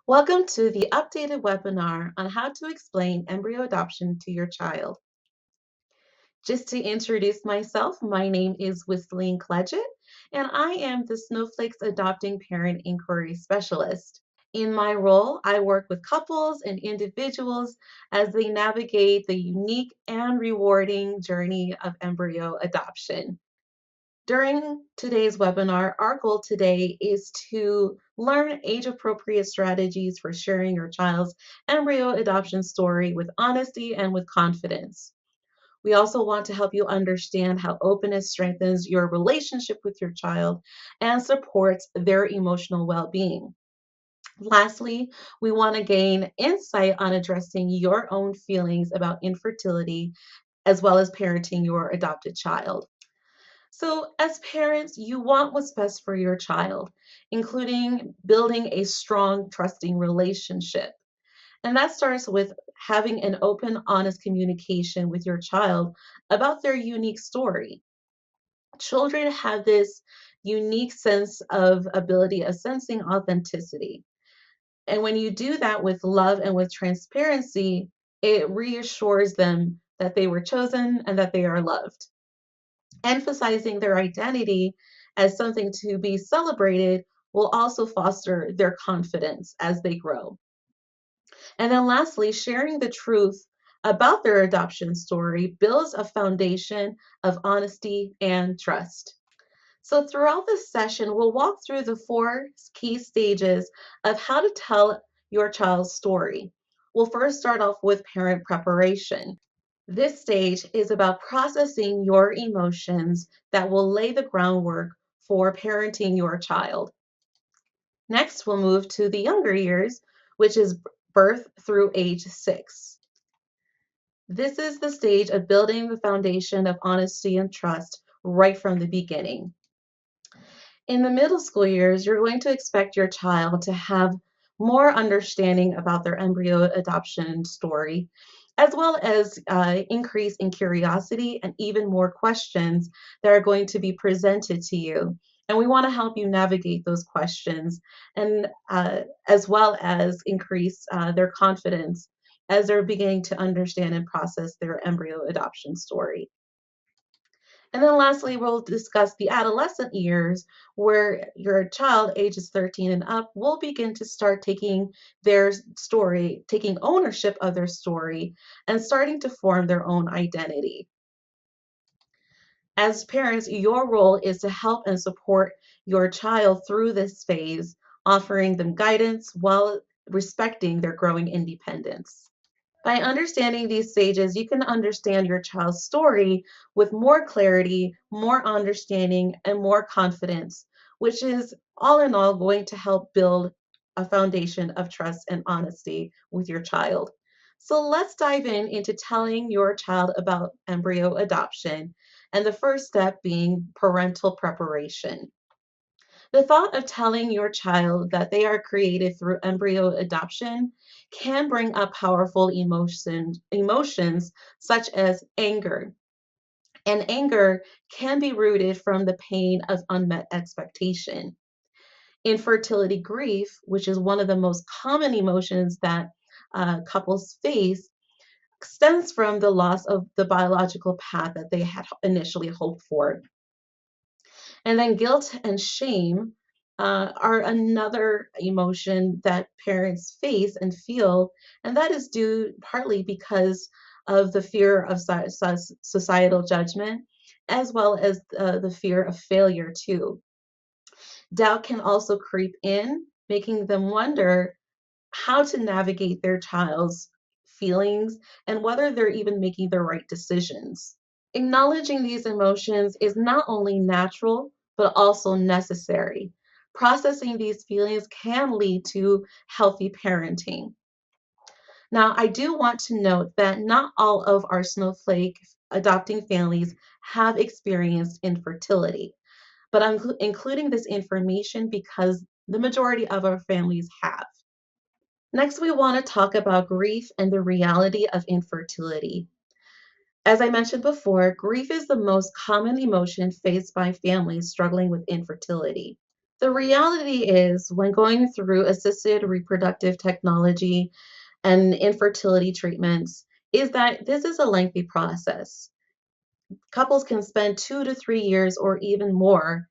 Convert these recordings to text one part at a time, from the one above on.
Welcome to the updated webinar on how to explain embryo adoption to your child. Just to introduce myself, my name is Wisline Cledgett, and I am the Snowflakes Adopting Parent Inquiry Specialist. In my role, I work with couples and individuals as they navigate the unique and rewarding journey of embryo adoption. During today's webinar, our goal today is to learn age-appropriate strategies for sharing your child's embryo adoption story with honesty and with confidence. We also want to help you understand how openness strengthens your relationship with your child and supports their emotional well-being. Lastly, we want to gain insight on addressing your own feelings about infertility as well as parenting your adopted child. So, as parents, you want what's best for your child, including building a strong, trusting relationship. And that starts with having an open, honest communication with your child about their unique story. Children have this unique sense of ability of sensing authenticity. And when you do that with love and with transparency, it reassures them that they were chosen and that they are loved. Emphasizing their identity as something to be celebrated will also foster their confidence as they grow. And then lastly, sharing the truth about their adoption story builds a foundation of honesty and trust. So throughout this session, we'll walk through the four key stages of how to tell your child's story. We'll first start off with parent preparation. This stage is about processing your emotions that will lay the groundwork for parenting your child. Next, we'll move to the younger years, which is birth through age 6. This is the stage of building the foundation of honesty and trust right from the beginning. In the middle school years, you're going to expect your child to have more understanding about their embryo adoption story, as well as increase in curiosity and even more questions that are going to be presented to you. And we want to help you navigate those questions and as well as increase their confidence as they're beginning to understand and process their embryo adoption story. And then lastly, we'll discuss the adolescent years where your child, ages 13 and up, will begin to start taking their story, taking ownership of their story, and starting to form their own identity. As parents, your role is to help and support your child through this phase, offering them guidance while respecting their growing independence. By understanding these stages, you can understand your child's story with more clarity, more understanding, and more confidence, which is all in all going to help build a foundation of trust and honesty with your child. So let's dive into telling your child about embryo adoption, and the first step being parental preparation. The thought of telling your child that they are created through embryo adoption can bring up powerful emotions such as anger. And anger can be rooted from the pain of unmet expectation. Infertility grief, which is one of the most common emotions that couples face, stems from the loss of the biological path that they had initially hoped for. And then guilt and shame are another emotion that parents face and feel, and that is due partly because of the fear of societal judgment, as well as the fear of failure, too. Doubt can also creep in, making them wonder how to navigate their child's feelings and whether they're even making the right decisions. Acknowledging these emotions is not only natural, but also necessary. Processing these feelings can lead to healthy parenting. Now, I do want to note that not all of our snowflake adopting families have experienced infertility, but I'm including this information because the majority of our families have. Next, we want to talk about grief and the reality of infertility. As I mentioned before, grief is the most common emotion faced by families struggling with infertility. The reality is, when going through assisted reproductive technology and infertility treatments, is that this is a lengthy process. Couples can spend 2 to 3 years or even more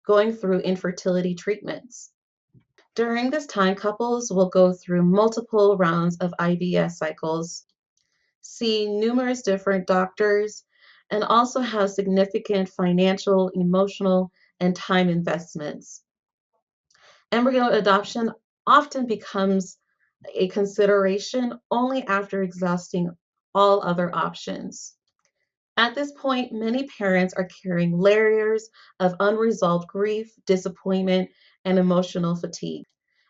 going through infertility treatments. During this time, couples will go through multiple rounds of IVF cycles, see numerous different doctors, and also have significant financial, emotional, and time investments. Embryo adoption often becomes a consideration only after exhausting all other options. At this point, many parents are carrying layers of unresolved grief, disappointment, and emotional fatigue.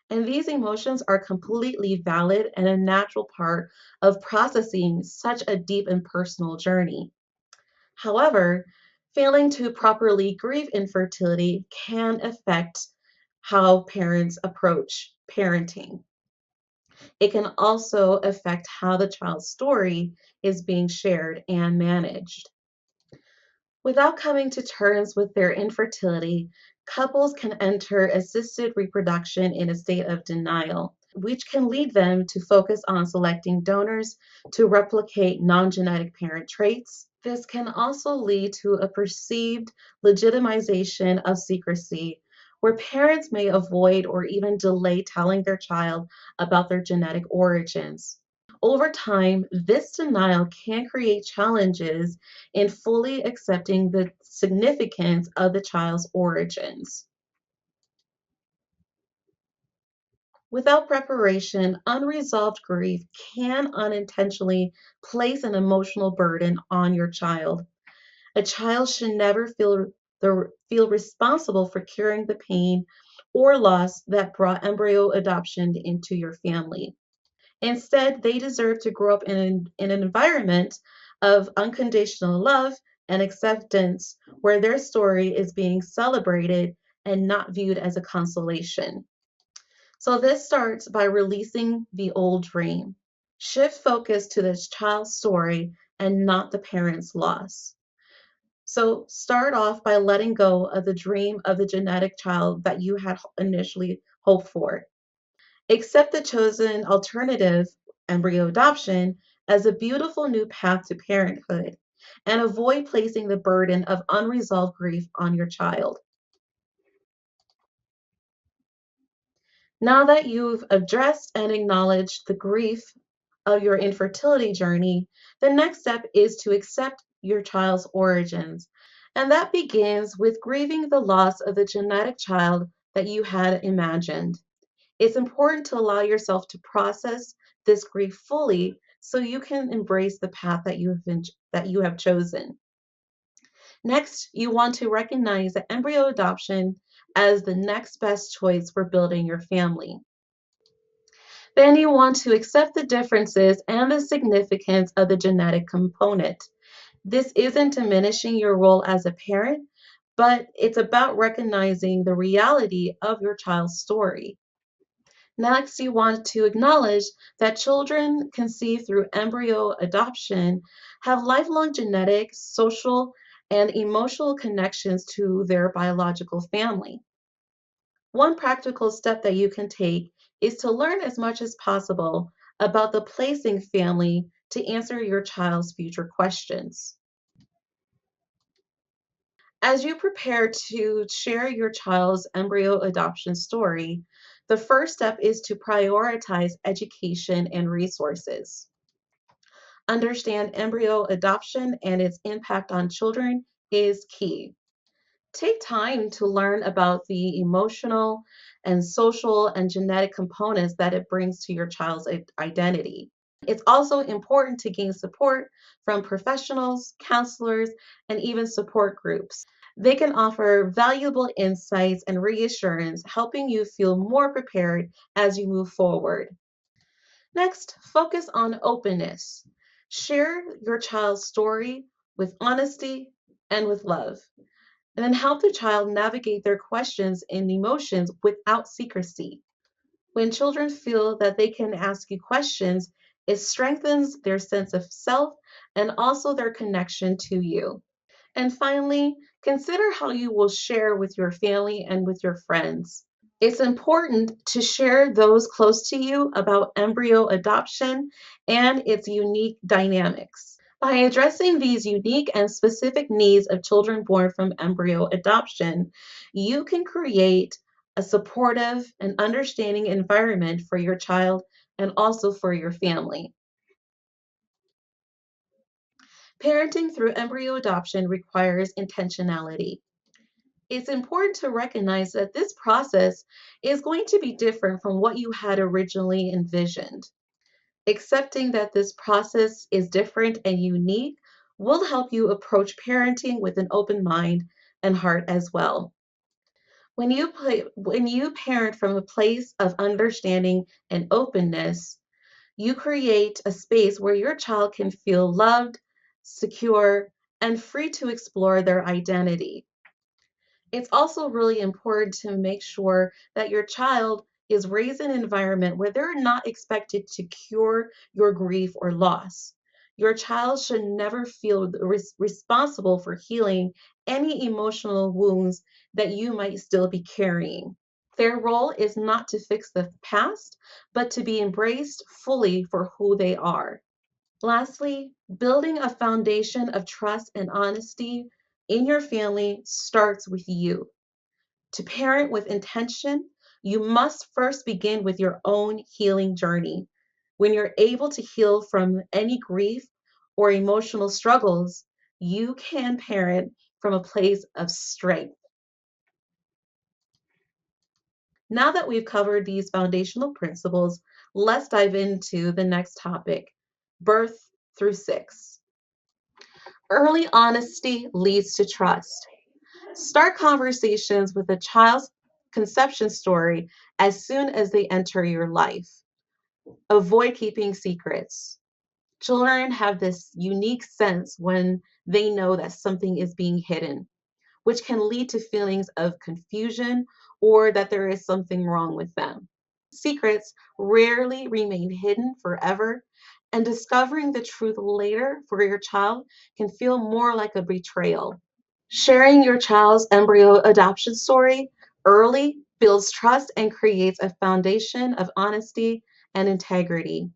And these emotions are completely valid and a natural part of processing such a deep and personal journey. However, failing to properly grieve infertility can affect how parents approach parenting. It can also affect how the child's story is being shared and managed. Without coming to terms with their infertility, couples can enter assisted reproduction in a state of denial, which can lead them to focus on selecting donors to replicate non genetic parent traits. This can also lead to a perceived legitimization of secrecy, where parents may avoid or even delay telling their child about their genetic origins. Over time, this denial can create challenges in fully accepting the significance of the child's origins. Without preparation, unresolved grief can unintentionally place an emotional burden on your child. A child should never feel responsible for carrying the pain or loss that brought embryo adoption into your family. Instead, they deserve to grow up in an environment of unconditional love and acceptance where their story is being celebrated and not viewed as a consolation. So, this starts by releasing the old dream. Shift focus to the child's story and not the parent's loss. So, start off by letting go of the dream of the genetic child that you had initially hoped for. Accept the chosen alternative, embryo adoption, as a beautiful new path to parenthood, and avoid placing the burden of unresolved grief on your child. Now that you've addressed and acknowledged the grief of your infertility journey, the next step is to accept your child's origins. And that begins with grieving the loss of the genetic child that you had imagined. It's important to allow yourself to process this grief fully so you can embrace the path that you have chosen. Next, you want to recognize the embryo adoption as the next best choice for building your family. Then you want to accept the differences and the significance of the genetic component. This isn't diminishing your role as a parent, but it's about recognizing the reality of your child's story. Next, you want to acknowledge that children conceived through embryo adoption have lifelong genetic, social, and emotional connections to their biological family. One practical step that you can take is to learn as much as possible about the placing family to answer your child's future questions. As you prepare to share your child's embryo adoption story, the first step is to prioritize education and resources. Understand embryo adoption and its impact on children is key. Take time to learn about the emotional and social and genetic components that it brings to your child's identity. It's also important to gain support from professionals, counselors, and even support groups. They can offer valuable insights and reassurance, helping you feel more prepared as you move forward. Next, focus on openness. Share your child's story with honesty and with love, and then help the child navigate their questions and emotions without secrecy. When children feel that they can ask you questions, it strengthens their sense of self and also their connection to you. And finally, Consider how you will share with your family and with your friends. It's important to share those close to you about embryo adoption and its unique dynamics. By addressing these unique and specific needs of children born from embryo adoption, you can create a supportive and understanding environment for your child and also for your family. Parenting through embryo adoption requires intentionality. It's important to recognize that this process is going to be different from what you had originally envisioned. Accepting that this process is different and unique will help you approach parenting with an open mind and heart as well. When you parent from a place of understanding and openness, you create a space where your child can feel loved, secure, and free to explore their identity. It's also really important to make sure that your child is raised in an environment where they're not expected to cure your grief or loss. Your child should never feel responsible for healing any emotional wounds that you might still be carrying. Their role is not to fix the past, but to be embraced fully for who they are. Lastly, building a foundation of trust and honesty in your family starts with you. To parent with intention, you must first begin with your own healing journey. When you're able to heal from any grief or emotional struggles, you can parent from a place of strength. Now that we've covered these foundational principles, let's dive into the next topic, birth through six. Early honesty leads to trust. Start conversations with a child's conception story as soon as they enter your life. Avoid keeping secrets. Children have this unique sense when they know that something is being hidden, which can lead to feelings of confusion or that there is something wrong with them. Secrets rarely remain hidden forever, and discovering the truth later for your child can feel more like a betrayal. Sharing your child's embryo adoption story early builds trust and creates a foundation of honesty and integrity.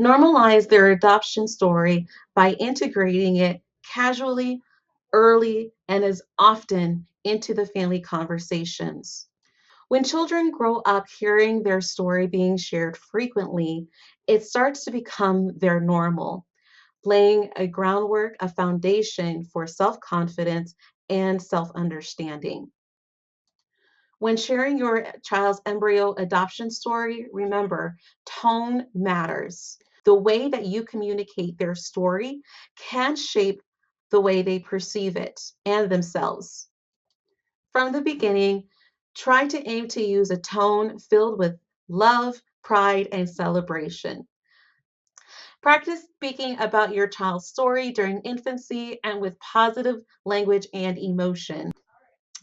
Normalize their adoption story by integrating it casually, early, and as often into the family conversations. When children grow up hearing their story being shared frequently, it starts to become their normal, laying a groundwork, a foundation for self confidence and self understanding. When sharing your child's embryo adoption story, remember tone matters. The way that you communicate their story can shape the way they perceive it and themselves. From the beginning, try to aim to use a tone filled with love, pride, and celebration. Practice speaking about your child's story during infancy and with positive language and emotion.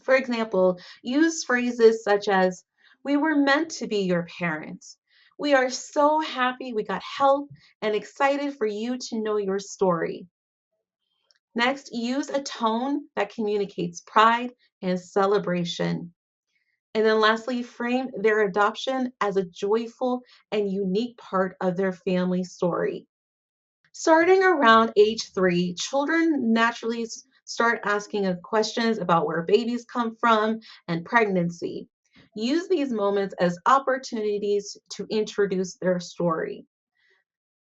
For example, use phrases such as, "We were meant to be your parents. We are so happy we got help and excited for you to know your story." Next, use a tone that communicates pride and celebration. And then lastly, frame their adoption as a joyful and unique part of their family story. Starting around age 3, children naturally start asking questions about where babies come from and pregnancy. Use these moments as opportunities to introduce their story.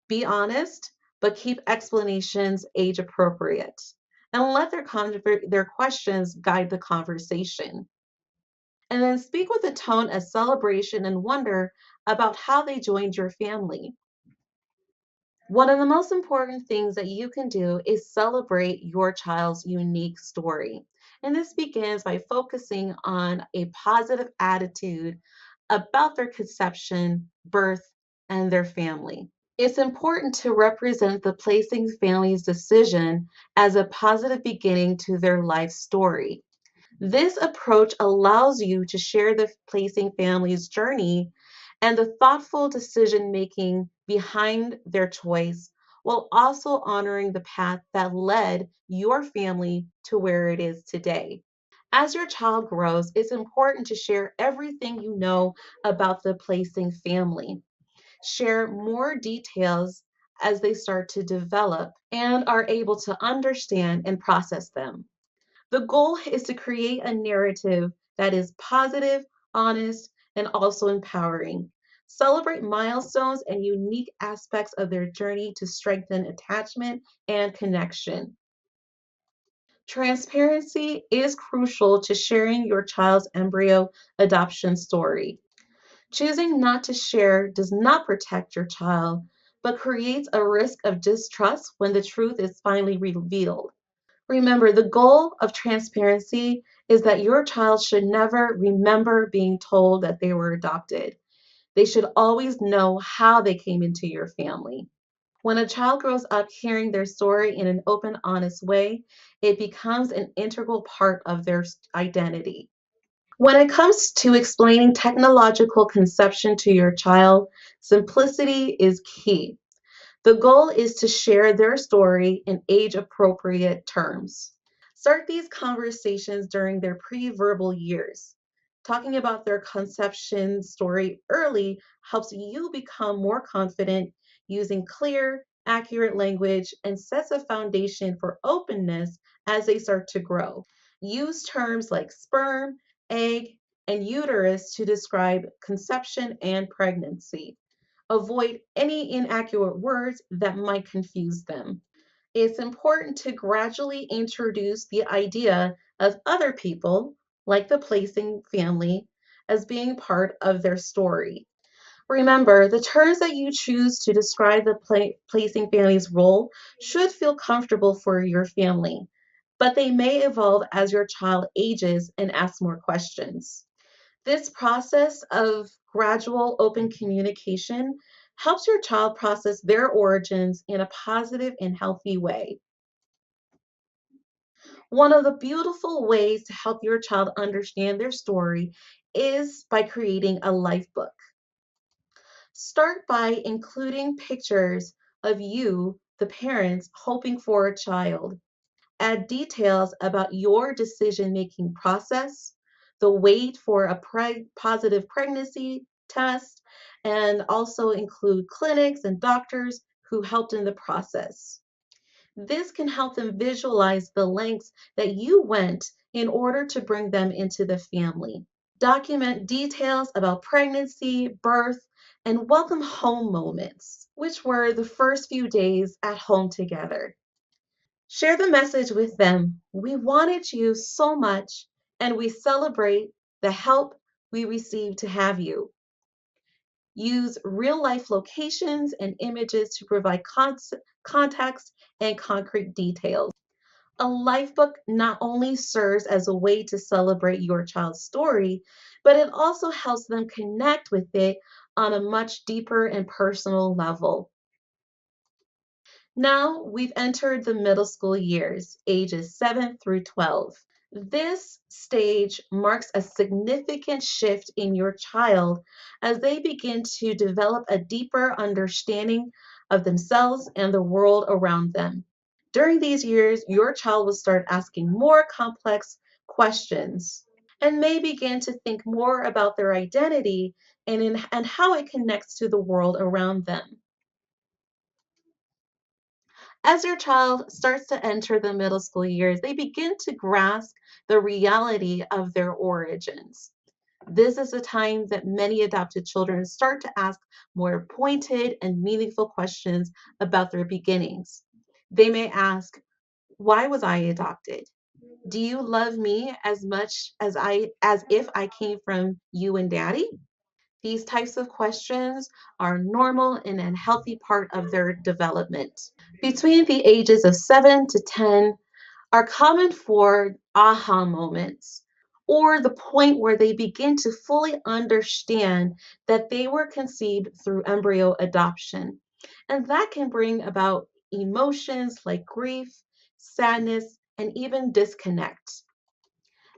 Be honest, but keep explanations age appropriate. And let their questions guide the conversation. And then speak with a tone of celebration and wonder about how they joined your family. One of the most important things that you can do is celebrate your child's unique story. And this begins by focusing on a positive attitude about their conception, birth, and their family. It's important to represent the placing family's decision as a positive beginning to their life story. This approach allows you to share the placing family's journey and the thoughtful decision making behind their choice while also honoring the path that led your family to where it is today. As your child grows, it's important to share everything you know about the placing family. Share more details as they start to develop and are able to understand and process them. The goal is to create a narrative that is positive, honest, and also empowering. Celebrate milestones and unique aspects of their journey to strengthen attachment and connection. Transparency is crucial to sharing your child's embryo adoption story. Choosing not to share does not protect your child, but creates a risk of distrust when the truth is finally revealed. Remember, the goal of transparency is that your child should never remember being told that they were adopted. They should always know how they came into your family. When a child grows up hearing their story in an open, honest way, it becomes an integral part of their identity. When it comes to explaining technological conception to your child, simplicity is key. The goal is to share their story in age appropriate terms. Start these conversations during their pre-verbal years. Talking about their conception story early helps you become more confident using clear, accurate language and sets a foundation for openness as they start to grow. Use terms like sperm, egg, and uterus to describe conception and pregnancy. Avoid any inaccurate words that might confuse them. It's important to gradually introduce the idea of other people, like the placing family, as being part of their story. Remember, the terms that you choose to describe the placing family's role should feel comfortable for your family, but they may evolve as your child ages and asks more questions. This process of gradual open communication helps your child process their origins in a positive and healthy way. One of the beautiful ways to help your child understand their story is by creating a life book. Start by including pictures of you, the parents, hoping for a child. Add details about your decision making process, the wait for a positive pregnancy test, and also include clinics and doctors who helped in the process. This can help them visualize the lengths that you went in order to bring them into the family. Document details about pregnancy, birth, and welcome home moments, which were the first few days at home together. Share the message with them. We wanted you so much, and we celebrate the help we received to have you. Use real life locations and images to provide context and concrete details. A life book not only serves as a way to celebrate your child's story, but it also helps them connect with it on a much deeper and personal level. Now we've entered the middle school years, ages 7 through 12. This stage marks a significant shift in your child as they begin to develop a deeper understanding of themselves and the world around them. During these years, your child will start asking more complex questions and may begin to think more about their identity and how it connects to the world around them. As your child starts to enter the middle school years, they begin to grasp the reality of their origins. This is a time that many adopted children start to ask more pointed and meaningful questions about their beginnings. They may ask, why was I adopted? Do you love me as much as if I came from you and daddy? These types of questions are normal and a healthy part of their development. Between the ages of 7 to 10 are common for aha moments, or the point where they begin to fully understand that they were conceived through embryo adoption. And that can bring about emotions like grief, sadness, and even disconnect.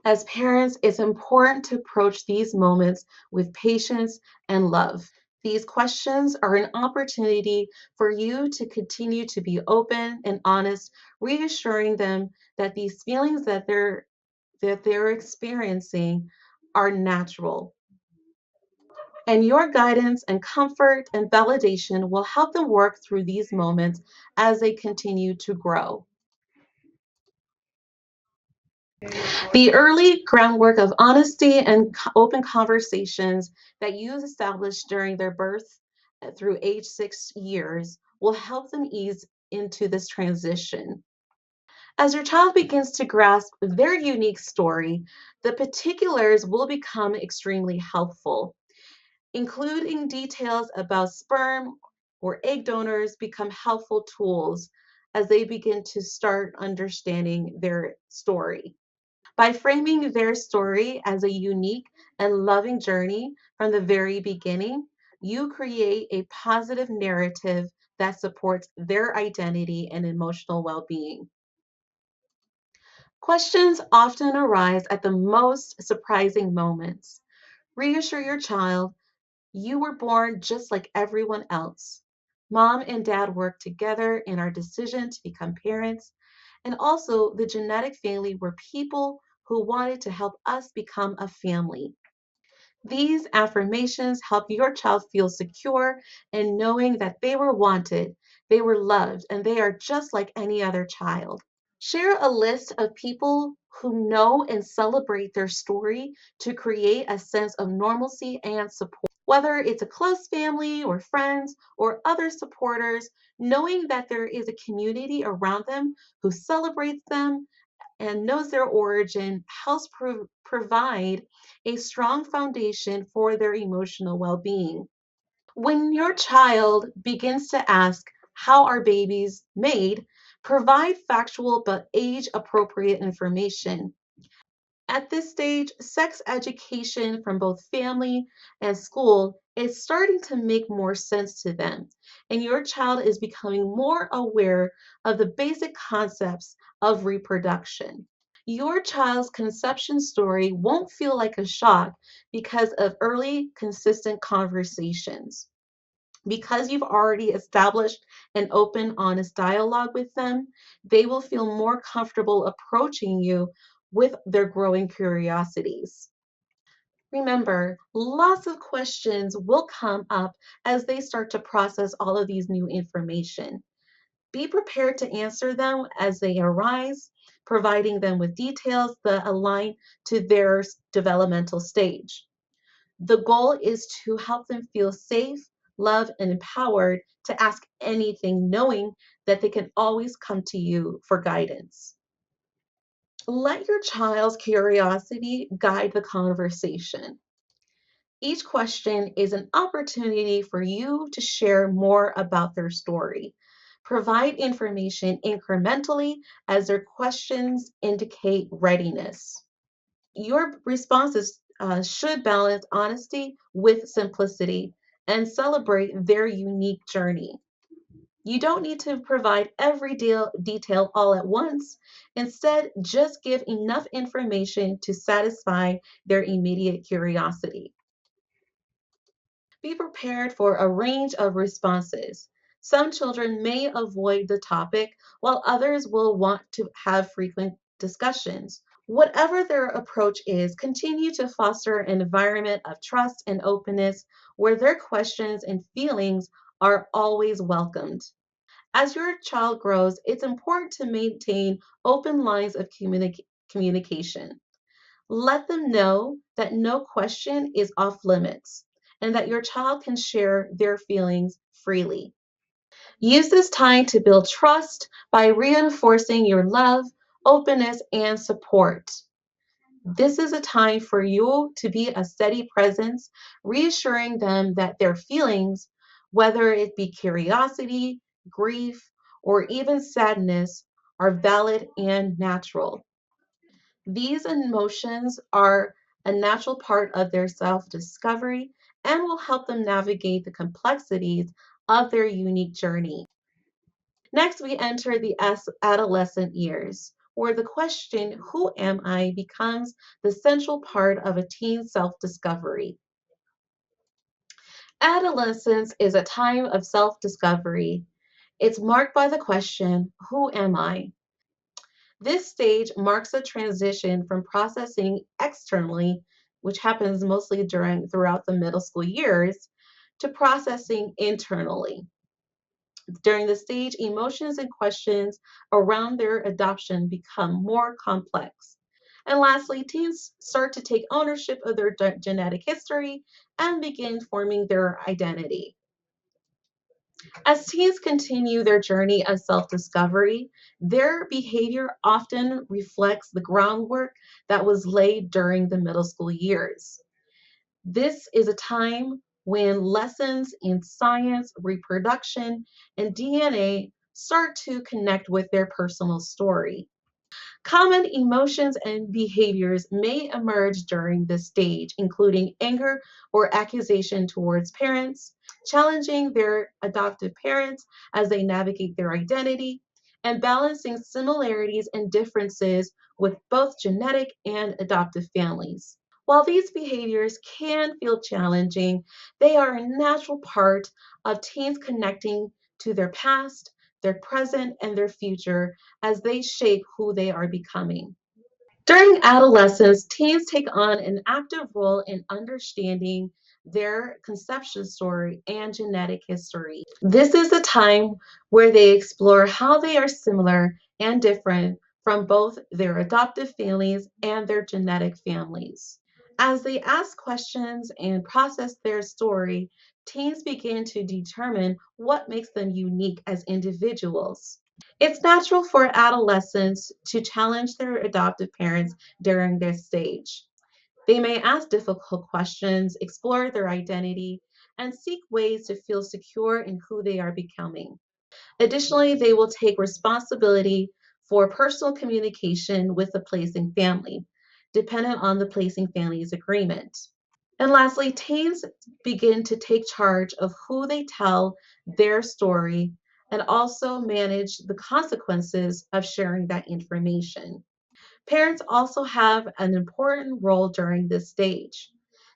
As parents, it's important to approach these moments with patience and love. These questions are an opportunity for you to continue to be open and honest, reassuring them that these feelings that they're experiencing are natural. And your guidance and comfort and validation will help them work through these moments as they continue to grow. The early groundwork of honesty and open conversations that you establish during their birth through age 6 years will help them ease into this transition. As your child begins to grasp their unique story, the particulars will become extremely helpful. Including details about sperm or egg donors become helpful tools as they begin to start understanding their story. By framing their story as a unique and loving journey from the very beginning, you create a positive narrative that supports their identity and emotional well being. Questions often arise at the most surprising moments. Reassure your child you were born just like everyone else. Mom and dad worked together in our decision to become parents, and also the genetic family were people who wanted to help us become a family. These affirmations help your child feel secure in knowing that they were wanted, they were loved, and they are just like any other child. Share a list of people who know and celebrate their story to create a sense of normalcy and support. Whether it's a close family or friends or other supporters, knowing that there is a community around them who celebrates them and knows their origin helps provide a strong foundation for their emotional well being. When your child begins to ask, how are babies made? Provide factual but age appropriate information. At this stage, sex education from both family and school is starting to make more sense to them, and your child is becoming more aware of the basic concepts of reproduction. Your child's conception story won't feel like a shock because of early, consistent conversations. Because you've already established an open, honest dialogue with them, they will feel more comfortable approaching you with their growing curiosities. Remember, lots of questions will come up as they start to process all of these new information. Be prepared to answer them as they arise, providing them with details that align to their developmental stage. The goal is to help them feel safe, loved, and empowered to ask anything, knowing that they can always come to you for guidance. Let your child's curiosity guide the conversation. Each question is an opportunity for you to share more about their story. Provide information incrementally as their questions indicate readiness. Your responses should balance honesty with simplicity and celebrate their unique journey. You don't need to provide every detail all at once. Instead, just give enough information to satisfy their immediate curiosity. Be prepared for a range of responses. Some children may avoid the topic, while others will want to have frequent discussions. Whatever their approach is, continue to foster an environment of trust and openness where their questions and feelings are always welcomed. As your child grows, it's important to maintain open lines of communication. Let them know that no question is off limits and that your child can share their feelings freely. Use this time to build trust by reinforcing your love, openness, and support. This is a time for you to be a steady presence, reassuring them that their feelings, whether it be curiosity, grief, or even sadness, are valid and natural. These emotions are a natural part of their self discovery and will help them navigate the complexities of their unique journey. Next, we enter the adolescent years, where the question, who am I, becomes the central part of a teen's self discovery. Adolescence is a time of self discovery. It's marked by the question, who am I? This stage marks a transition from processing externally, which happens mostly throughout the middle school years, to processing internally. During the stage, emotions and questions around their adoption become more complex. And lastly, teens start to take ownership of their genetic history and begin forming their identity. As teens continue their journey of self discovery, their behavior often reflects the groundwork that was laid during the middle school years. This is a time when lessons in science, reproduction, and DNA start to connect with their personal story. Common emotions and behaviors may emerge during this stage, including anger or accusation towards parents, challenging their adoptive parents as they navigate their identity, and balancing similarities and differences with both genetic and adoptive families. While these behaviors can feel challenging, they are a natural part of teens connecting to their past, their present, and their future as they shape who they are becoming. During adolescence, teens take on an active role in understanding their conception story and genetic history. This is the time where they explore how they are similar and different from both their adoptive families and their genetic families. As they ask questions and process their story, teens begin to determine what makes them unique as individuals. It's natural for adolescents to challenge their adoptive parents during this stage. They may ask difficult questions, explore their identity, and seek ways to feel secure in who they are becoming. Additionally, they will take responsibility for personal communication with the placing family, dependent on the placing family's agreement. And lastly, teens begin to take charge of who they tell their story and also manage the consequences of sharing that information. Parents also have an important role during this stage.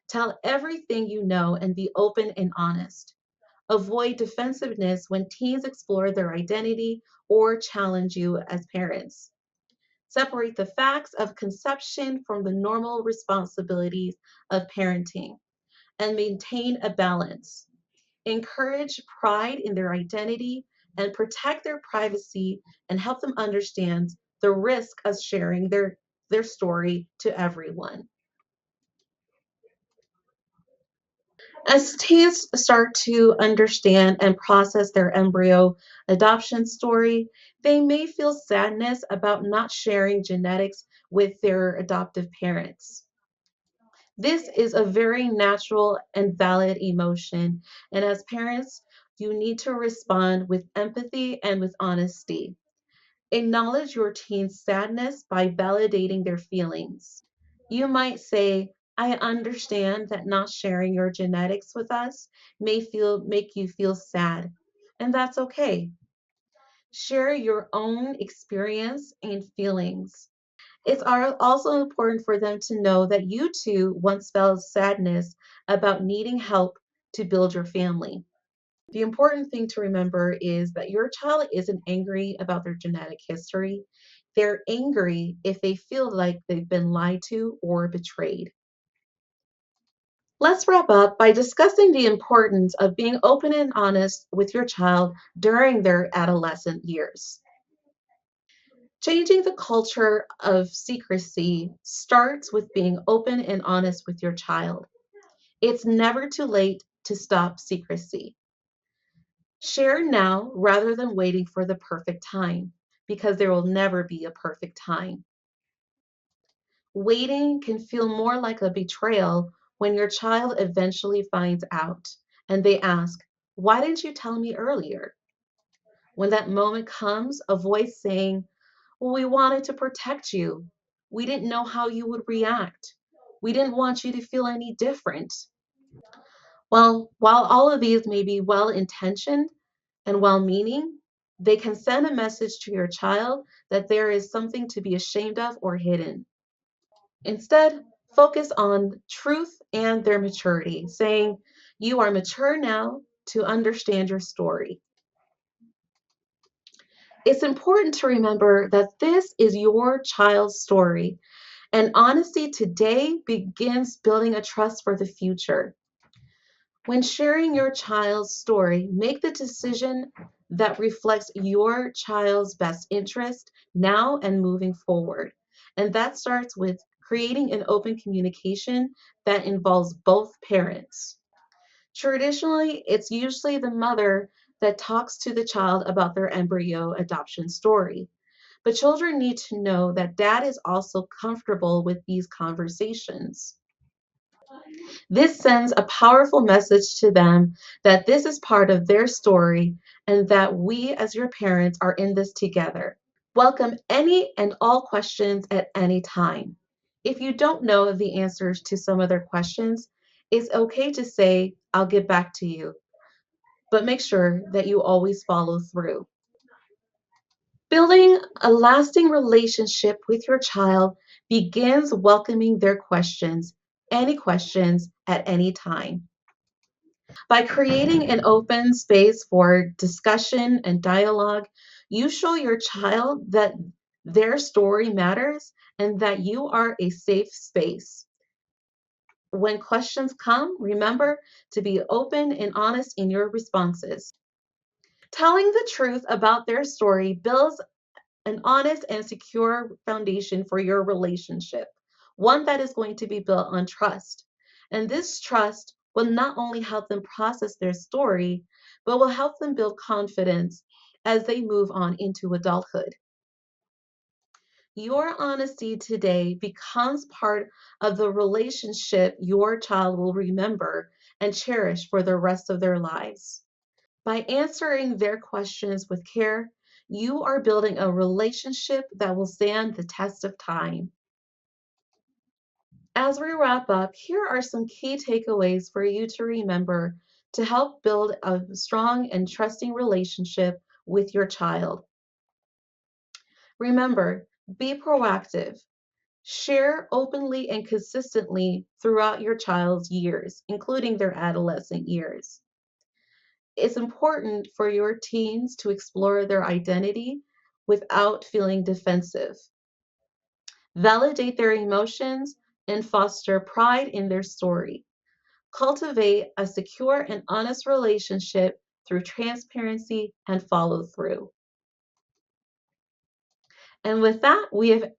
Tell everything you know and be open and honest. Avoid defensiveness when teens explore their identity or challenge you as parents. Separate the facts of conception from the normal responsibilities of parenting and maintain a balance. Encourage pride in their identity and protect their privacy and help them understand the risk of sharing their story to everyone. As teens start to understand and process their embryo adoption story, they may feel sadness about not sharing genetics with their adoptive parents. This is a very natural and valid emotion, and as parents, you need to respond with empathy and with honesty. Acknowledge your teen's sadness by validating their feelings. You might say, I understand that not sharing your genetics with us make you feel sad, and that's okay. Share your own experience and feelings. It's also important for them to know that you too once felt sadness about needing help to build your family. The important thing to remember is that your child isn't angry about their genetic history. They're angry if they feel like they've been lied to or betrayed. Let's wrap up by discussing the importance of being open and honest with your child during their adolescent years. Changing the culture of secrecy starts with being open and honest with your child. It's never too late to stop secrecy. Share now rather than waiting for the perfect time, because there will never be a perfect time. Waiting can feel more like a betrayal when your child eventually finds out and they ask, why didn't you tell me earlier? When that moment comes, a voice saying, well, we wanted to protect you. We didn't know how you would react. We didn't want you to feel any different. Well, while all of these may be well intentioned and well meaning, they can send a message to your child that there is something to be ashamed of or hidden. Instead, focus on truth and their maturity, saying, You are mature now to understand your story. It's important to remember that this is your child's story, and honesty today begins building a trust for the future. When sharing your child's story, make the decision that reflects your child's best interest now and moving forward. And that starts with creating an open communication that involves both parents. Traditionally, it's usually the mother that talks to the child about their embryo adoption story. But children need to know that dad is also comfortable with these conversations. This sends a powerful message to them that this is part of their story and that we, as your parents, are in this together. Welcome any and all questions at any time. If you don't know the answers to some of their questions, it's okay to say, I'll get back to you, but make sure that you always follow through. Building a lasting relationship with your child begins welcoming their questions, any questions at any time. By creating an open space for discussion and dialogue, you show your child that their story matters and that you are a safe space. When questions come, remember to be open and honest in your responses. Telling the truth about their story builds an honest and secure foundation for your relationship, one that is going to be built on trust. And this trust will not only help them process their story, but will help them build confidence as they move on into adulthood. Your honesty today becomes part of the relationship your child will remember and cherish for the rest of their lives. By answering their questions with care, you are building a relationship that will stand the test of time. As we wrap up, here are some key takeaways for you to remember to help build a strong and trusting relationship with your child. Remember, be proactive. Share openly and consistently throughout your child's years, including their adolescent years. It's important for your teens to explore their identity without feeling defensive. Validate their emotions and foster pride in their story. Cultivate a secure and honest relationship through transparency and follow through. And with that, we have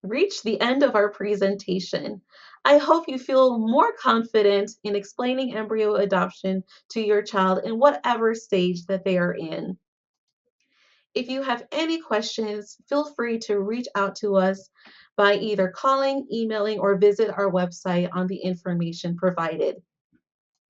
reached the end of our presentation. I hope you feel more confident in explaining embryo adoption to your child in whatever stage that they are in. If you have any questions, feel free to reach out to us by either calling, emailing, or visit our website on the information provided.